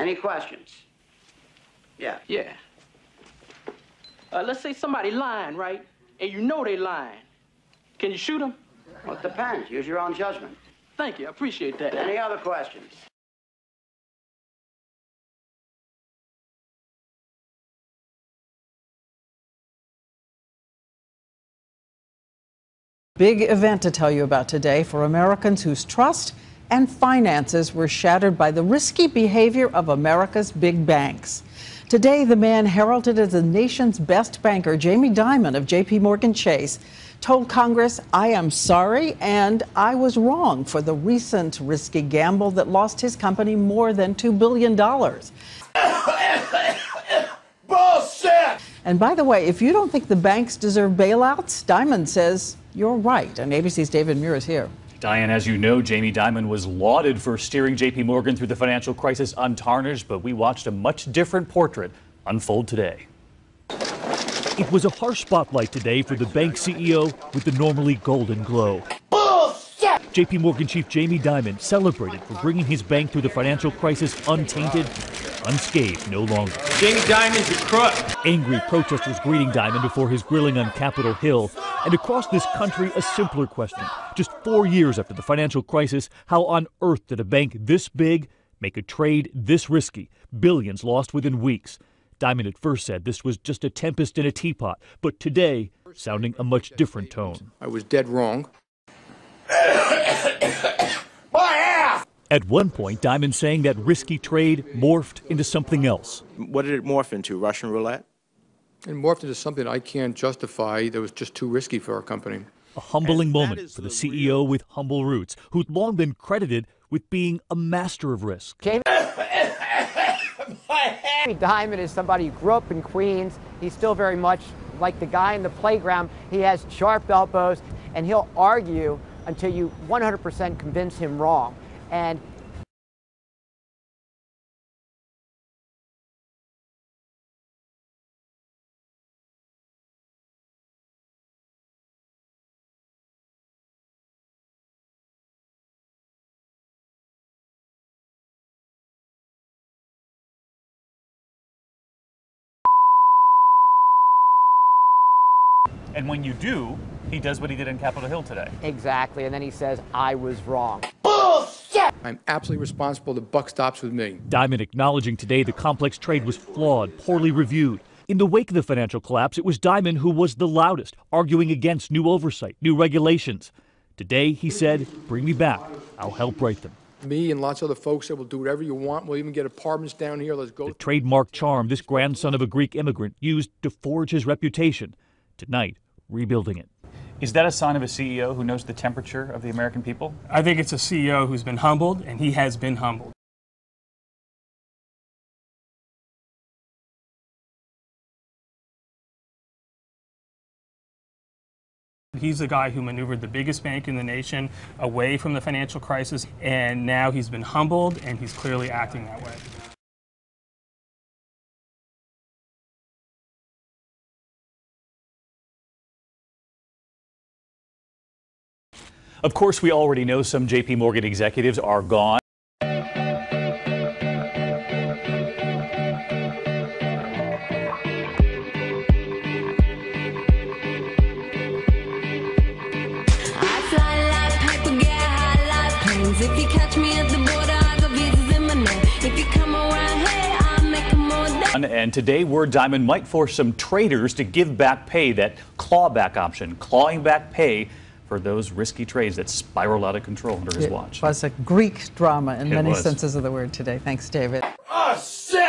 Any questions? Yeah. Yeah. Let's say somebody lying, right? And you know they lying. Can you shoot them? Well, it depends. Use your own judgment. Thank you. I appreciate that. Any other questions? Big event to tell you about today for Americans whose trust and finances were shattered by the risky behavior of America's big banks. Today, the man heralded as the nation's best banker, Jamie Dimon of J.P. Chase, told Congress, "I am sorry and I was wrong for the recent risky gamble that lost his company more than $2 billion. Bullshit! And by the way, if you don't think the banks deserve bailouts, Dimon says you're right. And ABC's David Muir is here. Diane, as you know, Jamie Dimon was lauded for steering J.P. Morgan through the financial crisis untarnished, but we watched a much different portrait unfold today. It was a harsh spotlight today for the bank CEO with the normally golden glow. Bullshit! J.P. Morgan chief Jamie Dimon celebrated for bringing his bank through the financial crisis untainted, unscathed no longer. Jamie Dimon's a crook. Angry protesters greeting Dimon before his grilling on Capitol Hill. And across this country, a simpler question. Just 4 years after the financial crisis, how on earth did a bank this big make a trade this risky? Billions lost within weeks. Dimon at first said this was just a tempest in a teapot, but today, sounding a much different tone. I was dead wrong. My ass! At one point, Dimon saying that risky trade morphed into something else. What did it morph into? Russian roulette? It morphed into something I can't justify that was just too risky for our company. A humbling moment for the CEO with humble roots, who'd long been credited with being a master of risk. Jamie Dimon is somebody who grew up in Queens. He's still very much like the guy in the playground. He has sharp elbows, and he'll argue until you 100% convince him wrong. And And when you do, he does what he did in Capitol Hill today. exactly, and then he says, I was wrong. Bullshit! I'm absolutely responsible. The buck stops with me. Dimon acknowledging today the complex trade was flawed, poorly reviewed. In the wake of the financial collapse, it was Dimon who was the loudest, arguing against new oversight, new regulations. Today, he said, bring me back. I'll help write them. Me and lots of other folks said, we'll do whatever you want. We'll even get apartments down here. Let's go. The trademark charm this grandson of a Greek immigrant used to forge his reputation. Tonight, rebuilding it. Is that a sign of a CEO who knows the temperature of the American people? I think it's a CEO who's been humbled, and he has been humbled. He's the guy who maneuvered the biggest bank in the nation away from the financial crisis, and now he's been humbled, and he's clearly acting that way. Of course, we already know some J.P. Morgan executives are gone. If you catch me at the border, I got visas in my name. If you come around here, I'll make them more than. And today, word Dimon might force some traders to give back pay, that clawback option, clawing back pay for those risky trades that spiral out of control under his watch. It was a Greek drama in many was. senses of the word today. Thanks, David. Oh, shit!